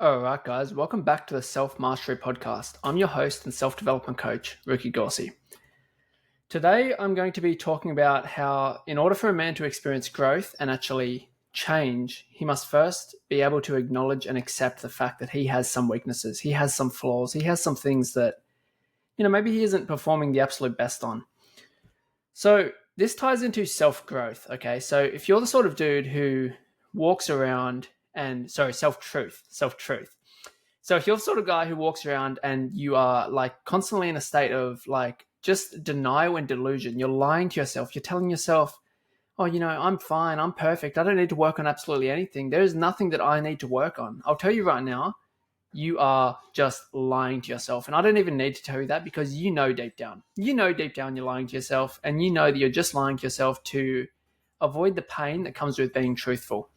All right, guys, welcome back to the Self Mastery Podcast. I'm your host and self development coach, Ricky Gorsi. Today, I'm going to be talking about how, in order for a man to experience growth and actually change, he must first be able to acknowledge and accept the fact that he has some weaknesses, he has some flaws, he has some things that, maybe he isn't performing the absolute best on. So, this ties into self growth, okay? So, if you're the sort of dude who walks around self truth. So if you're the sort of guy who walks around and you are like constantly in a state of like just denial and delusion, you're lying to yourself, you're telling yourself, oh, I'm fine, I'm perfect, I don't need to work on absolutely anything. There's nothing that I need to work on. I'll tell you right now, you are just lying to yourself. And I don't even need to tell you that because deep down, you're lying to yourself, and you know that you're just lying to yourself to avoid the pain that comes with being truthful.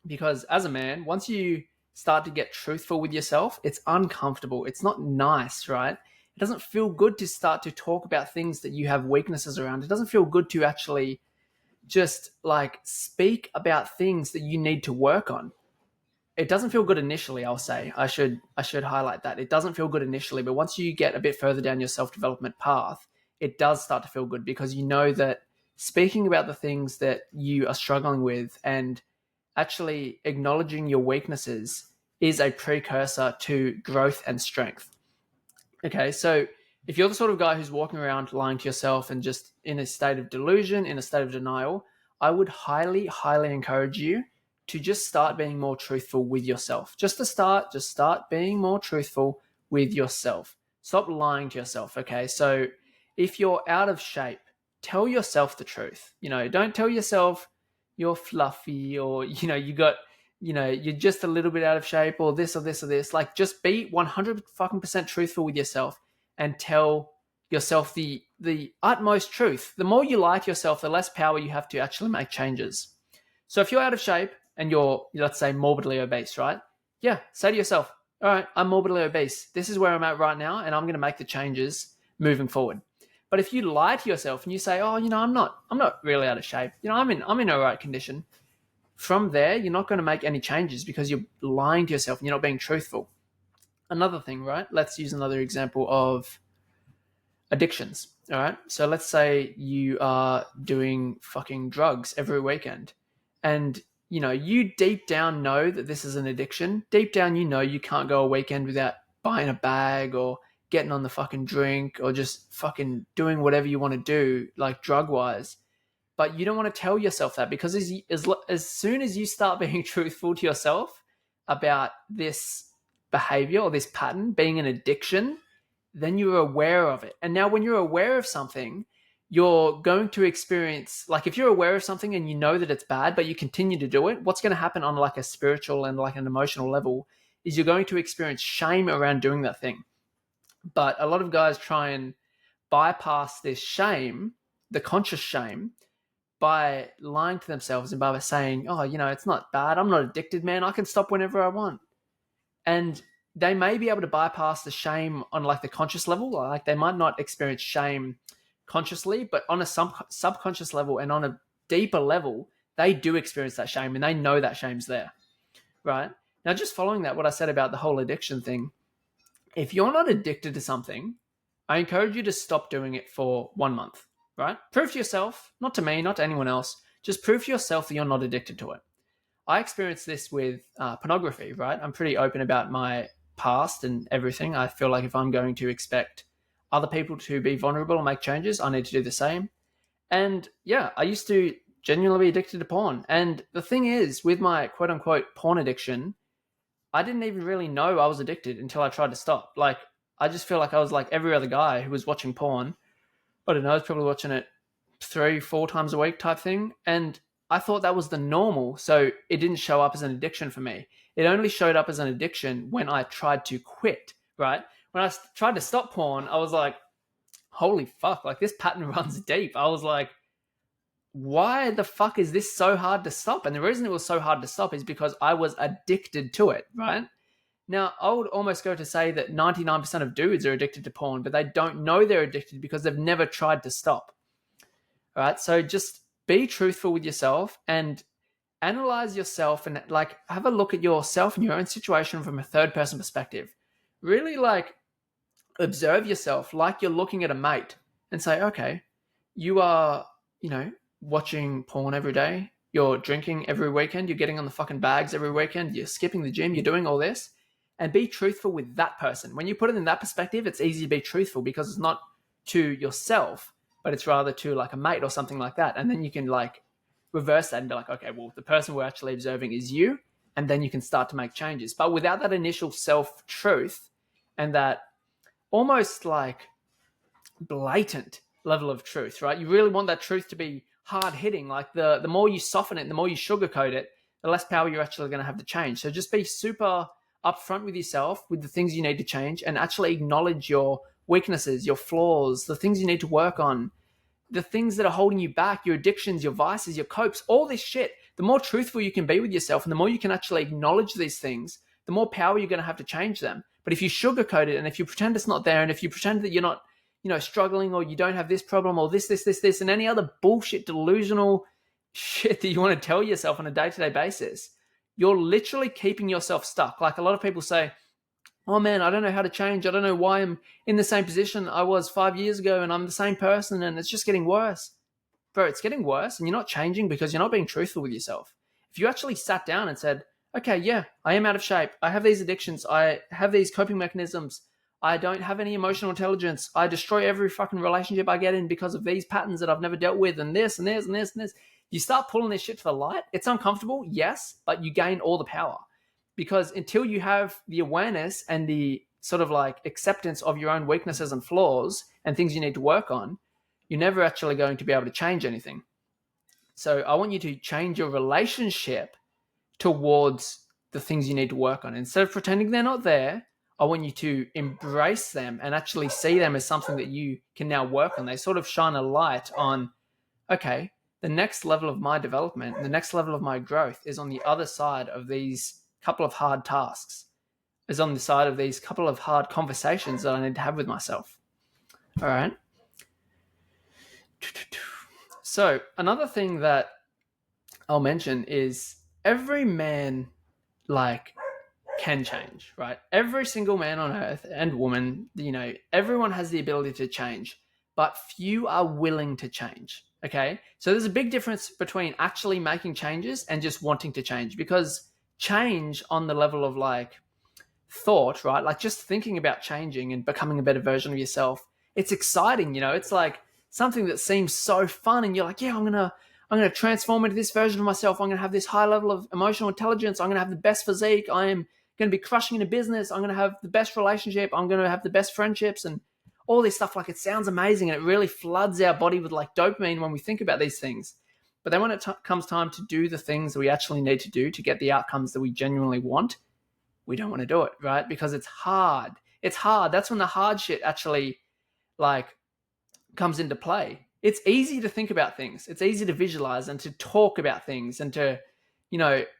Because as a man, once you start to get truthful with yourself, it's uncomfortable. It's not nice, right? It doesn't feel good to start to talk about things that you have weaknesses around. It doesn't feel good to actually just like speak about things that you need to work on. It doesn't feel good initially, I'll say. I should highlight that. It doesn't feel good initially, but once you get a bit further down your self-development path, it does start to feel good because you know that speaking about the things that you are struggling with and actually acknowledging your weaknesses is a precursor to growth and strength. Okay, so if you're the sort of guy who's walking around lying to yourself and just in a state of delusion, in a state of denial, I would highly, highly encourage you to just start being more truthful with yourself. Just start being more truthful with yourself. Stop lying to yourself, okay? So if you're out of shape, tell yourself the truth. Don't tell yourself you're fluffy or, you're just a little bit out of shape or this or this or this. Like, just be 100 fucking percent truthful with yourself and tell yourself the utmost truth. The more you lie to yourself, the less power you have to actually make changes. So if you're out of shape and you're, let's say, morbidly obese, right? Yeah, say to yourself, all right, I'm morbidly obese. This is where I'm at right now, and I'm going to make the changes moving forward. But if you lie to yourself and you say, oh, I'm not really out of shape. I'm in all right condition. From there, you're not going to make any changes because you're lying to yourself and you're not being truthful. Another thing, right? Let's use another example of addictions. All right. So let's say you are doing fucking drugs every weekend and you deep down know that this is an addiction. Deep down, you can't go a weekend without buying a bag or getting on the fucking drink or just fucking doing whatever you want to do, like drug wise. But you don't want to tell yourself that because as soon as you start being truthful to yourself about this behavior or this pattern being an addiction, then you're aware of it. And now when you're aware of something, you're going to experience, like if you're aware of something and you know that it's bad, but you continue to do it, what's going to happen on like a spiritual and like an emotional level is you're going to experience shame around doing that thing. But a lot of guys try and bypass this shame, the conscious shame, by lying to themselves and by saying, oh, it's not bad. I'm not addicted, man. I can stop whenever I want. And they may be able to bypass the shame on like the conscious level. Like they might not experience shame consciously, but on a subconscious level and on a deeper level, they do experience that shame and they know that shame's there, right? Now, just following that, what I said about the whole addiction thing, if you're not addicted to something, I encourage you to stop doing it for 1 month, right? Prove to yourself, not to me, not to anyone else, just prove to yourself that you're not addicted to it. I experienced this with pornography, right? I'm pretty open about my past and everything. I feel like if I'm going to expect other people to be vulnerable and make changes, I need to do the same. And yeah, I used to genuinely be addicted to porn. And the thing is, with my quote unquote porn addiction, I didn't even really know I was addicted until I tried to stop. Like, I just feel like I was like every other guy who was watching porn. I don't know, I was probably watching it 3-4 times a week type thing. And I thought that was the normal. So it didn't show up as an addiction for me. It only showed up as an addiction when I tried to quit, right? When I tried to stop porn, I was like, holy fuck, like this pattern runs deep. I was like, why the fuck is this so hard to stop? And the reason it was so hard to stop is because I was addicted to it, right? Now, I would almost go to say that 99% of dudes are addicted to porn, but they don't know they're addicted because they've never tried to stop. All right. So just be truthful with yourself and analyze yourself and like have a look at yourself and your own situation from a third person perspective. Really like observe yourself like you're looking at a mate and say, okay, you are, watching porn every day. You're drinking every weekend. You're getting on the fucking bags every weekend. You're skipping the gym. You're doing all this. And be truthful with that person. When you put it in that perspective, it's easy to be truthful because it's not to yourself, but it's rather to like a mate or something like that. And then you can like reverse that and be like, okay, well, the person we're actually observing is you. And then you can start to make changes. But without that initial self-truth and that almost like blatant level of truth, right? You really want that truth to be hard hitting. Like the more you soften it, the more you sugarcoat it, the less power you're actually going to have to change. So just be super upfront with yourself with the things you need to change and actually acknowledge your weaknesses, your flaws, the things you need to work on, the things that are holding you back, your addictions, your vices, your copes, all this shit. The more truthful you can be with yourself and the more you can actually acknowledge these things, the more power you're going to have to change them. But if you sugarcoat it and if you pretend it's not there and if you pretend that you're not, struggling or you don't have this problem or this, and any other bullshit, delusional shit that you want to tell yourself on a day-to-day basis, you're literally keeping yourself stuck. Like a lot of people say, oh man, I don't know how to change. I don't know why I'm in the same position I was 5 years ago and I'm the same person and it's just getting worse. Bro, it's getting worse and you're not changing because you're not being truthful with yourself. If you actually sat down and said, okay, yeah, I am out of shape. I have these addictions. I have these coping mechanisms. I don't have any emotional intelligence. I destroy every fucking relationship I get in because of these patterns that I've never dealt with and this and this and this and this. You start pulling this shit to the light. It's uncomfortable, yes, but you gain all the power. Because until you have the awareness and the sort of like acceptance of your own weaknesses and flaws and things you need to work on, you're never actually going to be able to change anything. So I want you to change your relationship towards the things you need to work on. Instead of pretending they're not there, I want you to embrace them and actually see them as something that you can now work on. They sort of shine a light on, okay, the next level of my development, the next level of my growth is on the other side of these couple of hard tasks, is on the side of these couple of hard conversations that I need to have with myself. All right. So another thing that I'll mention is every man can change, right? Every single man on earth and woman, everyone has the ability to change, but few are willing to change. Okay. So there's a big difference between actually making changes and just wanting to change, because change on the level of like thought, right? Like just thinking about changing and becoming a better version of yourself. It's exciting. It's like something that seems so fun. And you're like, yeah, I'm going to transform into this version of myself. I'm going to have this high level of emotional intelligence. I'm going to have the best physique. I am going to be crushing in a business. I'm going to have the best relationship. I'm going to have the best friendships and all this stuff. Like it sounds amazing. And it really floods our body with like dopamine when we think about these things. But then when it comes time to do the things that we actually need to do to get the outcomes that we genuinely want, we don't want to do it, right? Because it's hard. It's hard. That's when the hard shit actually like comes into play. It's easy to think about things. It's easy to visualize and to talk about things and to,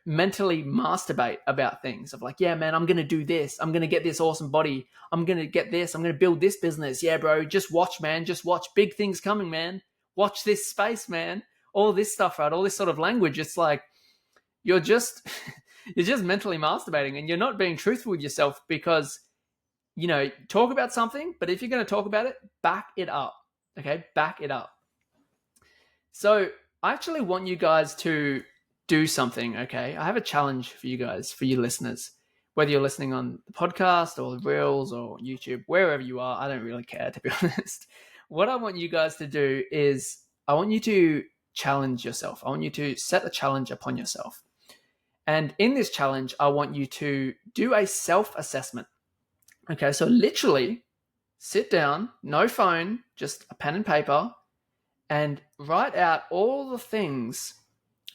mentally masturbate about things of like, yeah, man, I'm going to do this. I'm going to get this awesome body. I'm going to get this. I'm going to build this business. Yeah, bro, just watch, man. Just watch. Big things coming, man. Watch this space, man. All this stuff, right? All this sort of language. It's like you're just mentally masturbating and you're not being truthful with yourself because, talk about something, but if you're going to talk about it, back it up. Okay, back it up. So I actually want you guys to do something, okay? I have a challenge for you guys, for you listeners, whether you're listening on the podcast or the Reels or YouTube, wherever you are, I don't really care, to be honest. What I want you guys to do is I want you to challenge yourself. I want you to set a challenge upon yourself. And in this challenge, I want you to do a self-assessment. Okay, so literally sit down, no phone, just a pen and paper, and write out all the things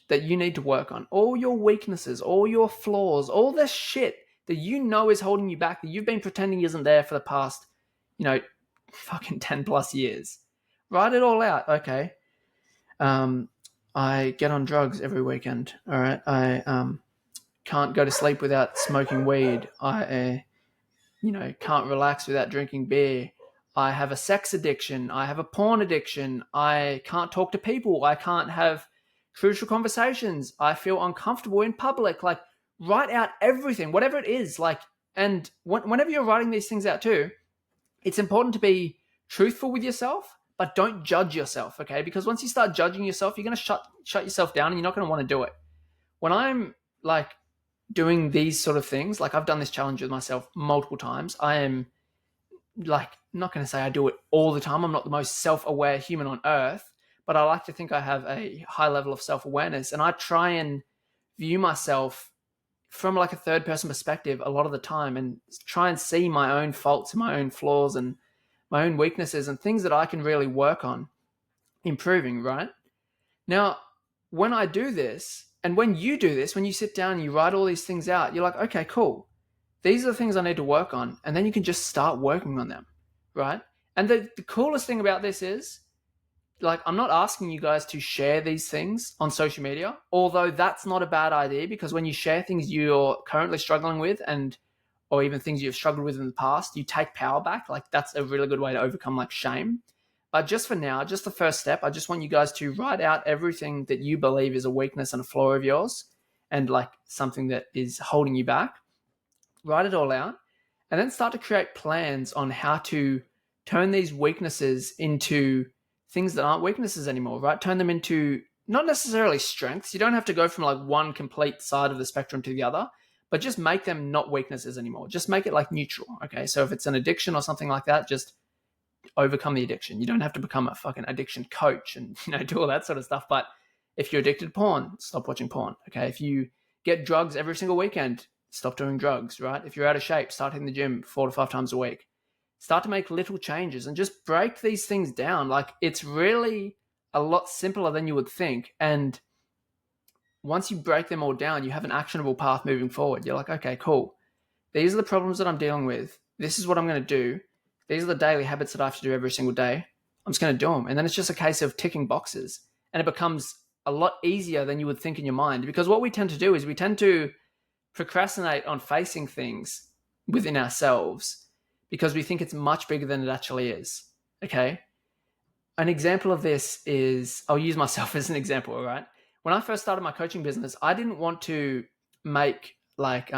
that you need to work on, all your weaknesses, all your flaws, all the shit that is holding you back, that you've been pretending isn't there for the past, fucking 10 plus years. Write it all out. Okay. I get on drugs every weekend. All right. I can't go to sleep without smoking weed. I can't relax without drinking beer. I have a sex addiction. I have a porn addiction. I can't talk to people. I can't have crucial conversations. I feel uncomfortable in public. Like, write out everything, whatever it is. Like, and whenever you're writing these things out too, it's important to be truthful with yourself, but don't judge yourself, okay? Because once you start judging yourself, you're going to shut yourself down and you're not going to want to do it. When I'm like doing these sort of things, like I've done this challenge with myself multiple times, I am like, not going to say I do it all the time. I'm not the most self-aware human on earth, but I like to think I have a high level of self-awareness, and I try and view myself from like a third person perspective a lot of the time and try and see my own faults and my own flaws and my own weaknesses and things that I can really work on improving, right? Now, when I do this, and when you do this, when you sit down and you write all these things out, you're like, okay, cool. These are the things I need to work on. And then you can just start working on them, right? And the coolest thing about this is, like, I'm not asking you guys to share these things on social media, although that's not a bad idea, because when you share things you're currently struggling with or even things you've struggled with in the past, you take power back. Like, that's a really good way to overcome like shame. But just for now, just the first step, I just want you guys to write out everything that you believe is a weakness and a flaw of yours and like something that is holding you back. Write it all out and then start to create plans on how to turn these weaknesses into things that aren't weaknesses anymore, right? Turn them into not necessarily strengths. You don't have to go from like one complete side of the spectrum to the other, but just make them not weaknesses anymore. Just make it like neutral, okay? So if it's an addiction or something like that, just overcome the addiction. You don't have to become a fucking addiction coach and, do all that sort of stuff. But if you're addicted to porn, stop watching porn, okay? If you get drugs every single weekend, stop doing drugs, right? If you're out of shape, start hitting the gym 4 to 5 times a week. Start to make little changes and just break these things down. Like, it's really a lot simpler than you would think. And once you break them all down, you have an actionable path moving forward. You're like, okay, cool. These are the problems that I'm dealing with. This is what I'm going to do. These are the daily habits that I have to do every single day. I'm just going to do them. And then it's just a case of ticking boxes. And it becomes a lot easier than you would think in your mind. Because what we tend to do is we tend to procrastinate on facing things within ourselves because we think it's much bigger than it actually is. Okay? An example of this is, I'll use myself as an example, all right? When I first started my coaching business, I didn't want to make like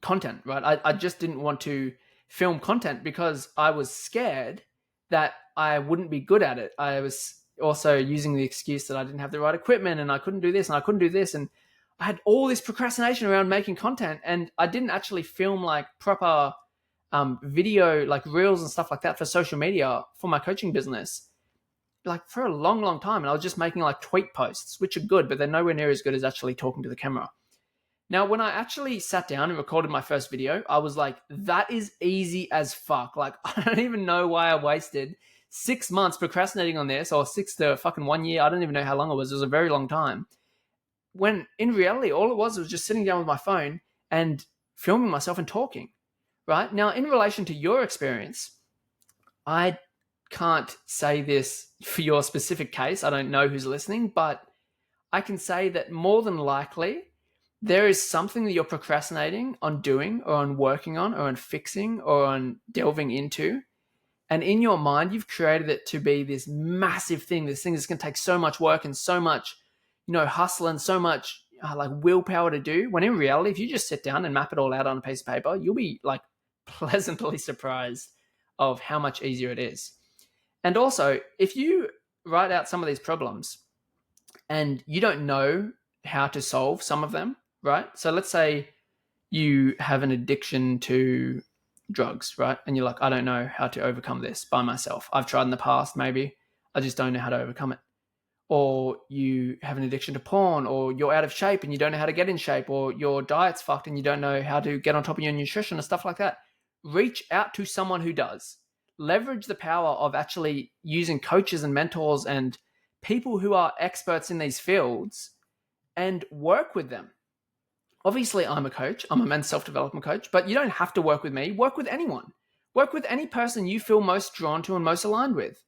content, right? I just didn't want to film content because I was scared that I wouldn't be good at it. I was also using the excuse that I didn't have the right equipment and I couldn't do this and I couldn't do this. And I had all this procrastination around making content, and I didn't actually film like proper video, like reels and stuff like that for social media for my coaching business, like for a long, long time. And I was just making like tweet posts, which are good, but they're nowhere near as good as actually talking to the camera. Now, when I actually sat down and recorded my first video, I was like, that is easy as fuck. Like, I don't even know why I wasted 6 months procrastinating on this, or 6 to fucking 1 year. I don't even know how long it was. It was a very long time. When in reality, all it was just sitting down with my phone and filming myself and talking, right? Now, in relation to your experience, I can't say this for your specific case. I don't know who's listening, but I can say that more than likely, there is something that you're procrastinating on doing or on working on or on fixing or on delving into. And in your mind, you've created it to be this massive thing, this thing that's going to take so much work and so much, hustle and so much like willpower to do. When in reality, if you just sit down and map it all out on a piece of paper, you'll be like pleasantly surprised of how much easier it is. And also, if you write out some of these problems and you don't know how to solve some of them, right? So let's say you have an addiction to drugs, right? And you're like, I don't know how to overcome this by myself. I've tried in the past, maybe. I just don't know how to overcome it. Or you have an addiction to porn, or you're out of shape and you don't know how to get in shape, or your diet's fucked and you don't know how to get on top of your nutrition and stuff like that. Reach out to someone who does. Leverage the power of actually using coaches and mentors and people who are experts in these fields and work with them. Obviously, I'm a coach. I'm a men's self-development coach, but you don't have to work with me. Work with anyone. Work with any person you feel most drawn to and most aligned with.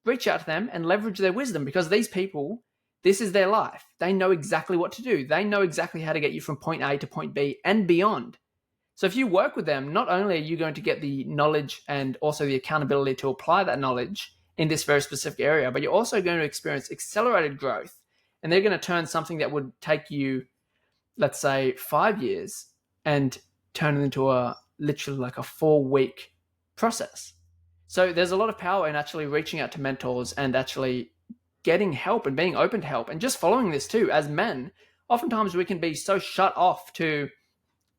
Reach out to them and leverage their wisdom, because these people, this is their life. They know exactly what to do. They know exactly how to get you from point A to point B and beyond. So if you work with them, not only are you going to get the knowledge and also the accountability to apply that knowledge in this very specific area, but you're also going to experience accelerated growth And they're going to turn something that would take you, let's say, 5 years and turn it into literally like a 4-week process. So there's a lot of power in actually reaching out to mentors and actually getting help and being open to help and just following this too. As men, oftentimes we can be so shut off to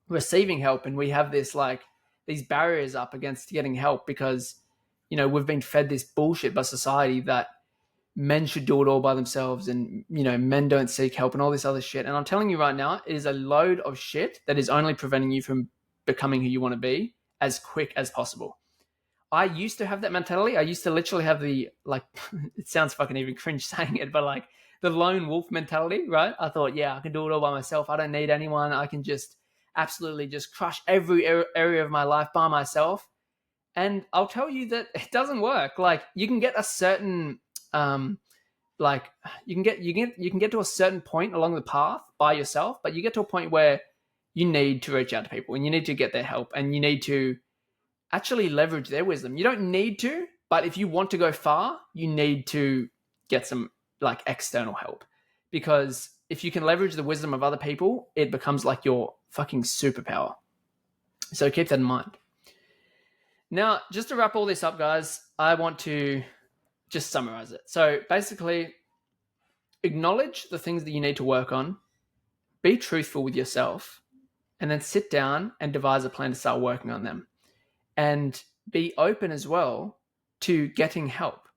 receiving help, and we have this like these barriers up against getting help because, we've been fed this bullshit by society that men should do it all by themselves, and men don't seek help and all this other shit. And I'm telling you right now, it is a load of shit that is only preventing you from becoming who you want to be as quick as possible. I used to have that mentality. I used to literally have the, like, it sounds fucking even cringe saying it, but like the lone wolf mentality, right? I thought, yeah, I can do it all by myself. I don't need anyone. I can just absolutely just crush every area of my life by myself. And I'll tell you that it doesn't work. Like, you can get a certain, like you can get to a certain point along the path by yourself, but you get to a point where you need to reach out to people and you need to get their help and you need to actually leverage their wisdom. You don't need to, but if you want to go far, you need to get some like external help, because if you can leverage the wisdom of other people, it becomes like your fucking superpower. So keep that in mind. Now, just to wrap all this up, guys, I want to just summarize it. So basically, acknowledge the things that you need to work on, be truthful with yourself, and then sit down and devise a plan to start working on them. And be open as well to getting help.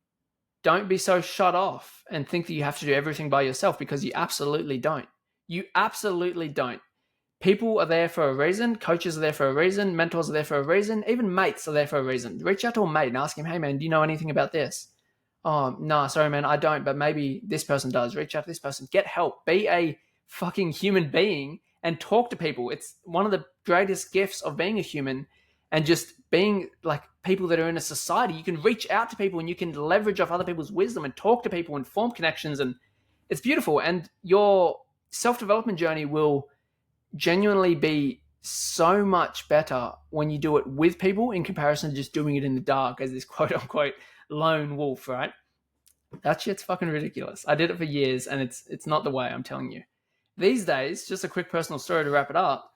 Don't be so shut off and think that you have to do everything by yourself, because you absolutely don't. You absolutely don't. People are there for a reason. Coaches are there for a reason. Mentors are there for a reason. Even mates are there for a reason. Reach out to a mate and ask him, hey man, do you know anything about this? Oh, no, sorry man, I don't, but maybe this person does. Reach out to this person. Get help. Be a fucking human being and talk to people. It's one of the greatest gifts of being a human, and just being like people that are in a society. You can reach out to people and you can leverage off other people's wisdom and talk to people and form connections, and it's beautiful. And your self-development journey will genuinely be so much better when you do it with people in comparison to just doing it in the dark as this quote unquote lone wolf, right? That shit's fucking ridiculous. I did it for years and it's not the way, I'm telling you. These days, just a quick personal story to wrap it up.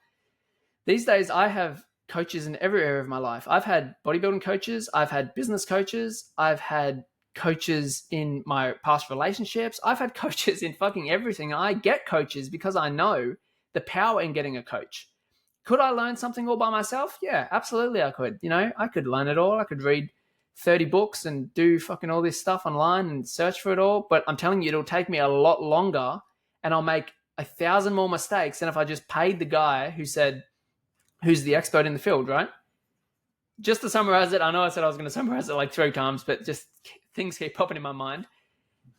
These days I have coaches in every area of my life. I've had bodybuilding coaches, I've had business coaches, I've had coaches in my past relationships, I've had coaches in fucking everything. I get coaches because I know the power in getting a coach. Could I learn something all by myself? Yeah, absolutely I could. I could learn it all. I could read 30 books and do fucking all this stuff online and search for it all. But I'm telling you, it'll take me a lot longer and I'll make 1,000 more mistakes than if I just paid the guy who's the expert in the field, right? Just to summarize it, I know I said I was going to summarize it like 3 times, but just things keep popping in my mind.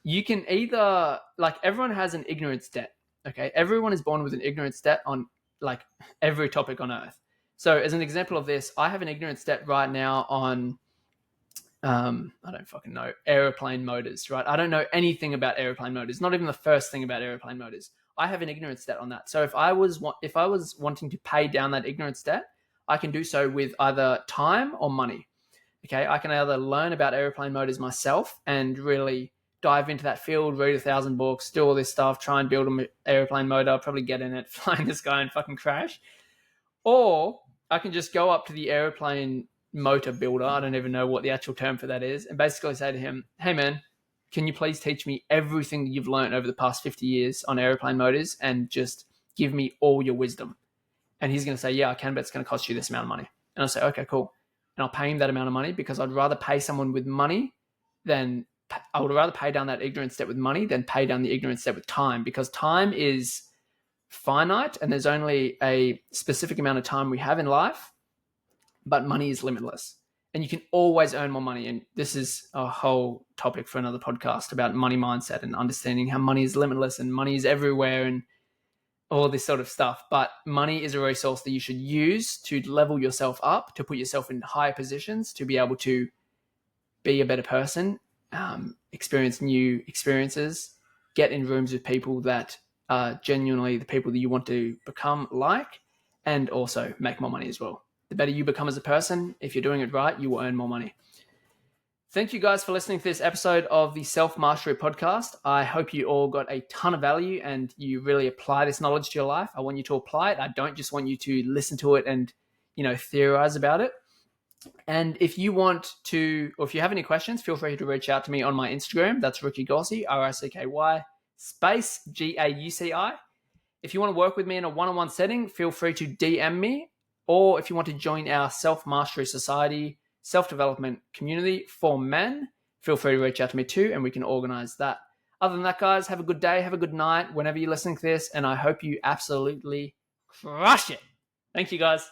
You can either, like, everyone has an ignorance debt, okay? Everyone is born with an ignorance debt on like every topic on earth. So as an example of this, I have an ignorance debt right now on, I don't fucking know, airplane motors, right? I don't know anything about airplane motors, not even the first thing about airplane motors. I have an ignorance debt on that. So if I was wanting to pay down that ignorance debt, I can do so with either time or money. Okay, I can either learn about airplane motors myself and really dive into that field, read 1,000 books, do all this stuff, try and build an airplane motor, probably get in it, fly in the sky and fucking crash. Or I can just go up to the airplane motor builder, I don't even know what the actual term for that is, and basically say to him, hey man, can you please teach me everything that you've learned over the past 50 years on airplane motors and just give me all your wisdom? And he's going to say, yeah, I can, but it's going to cost you this amount of money. And I'll say, okay, cool. And I'll pay him that amount of money, because I'd rather pay someone with money than I would rather pay down that ignorance debt with money than pay down the ignorance debt with time, because time is finite and there's only a specific amount of time we have in life, but money is limitless and you can always earn more money. And this is a whole topic for another podcast about money mindset and understanding how money is limitless and money is everywhere and all this sort of stuff. But money is a resource that you should use to level yourself up, to put yourself in higher positions, to be able to be a better person, experience new experiences, get in rooms with people that are genuinely the people that you want to become like, and also make more money as well. The better you become as a person, if you're doing it right, you will earn more money. Thank you guys for listening to this episode of the Self Mastery Podcast. I hope you all got a ton of value and you really apply this knowledge to your life. I want you to apply it. I don't just want you to listen to it and, theorize about it. And if you want to, or if you have any questions, feel free to reach out to me on my Instagram. That's Ricky Gauci, RICKY space GAUCI. If you want to work with me in a one-on-one setting, feel free to DM me. Or if you want to join our Self-Mastery Society self-development community for men, feel free to reach out to me too, and we can organize that. Other than that, guys, have a good day, have a good night whenever you're listening to this, and I hope you absolutely crush it. Thank you, guys.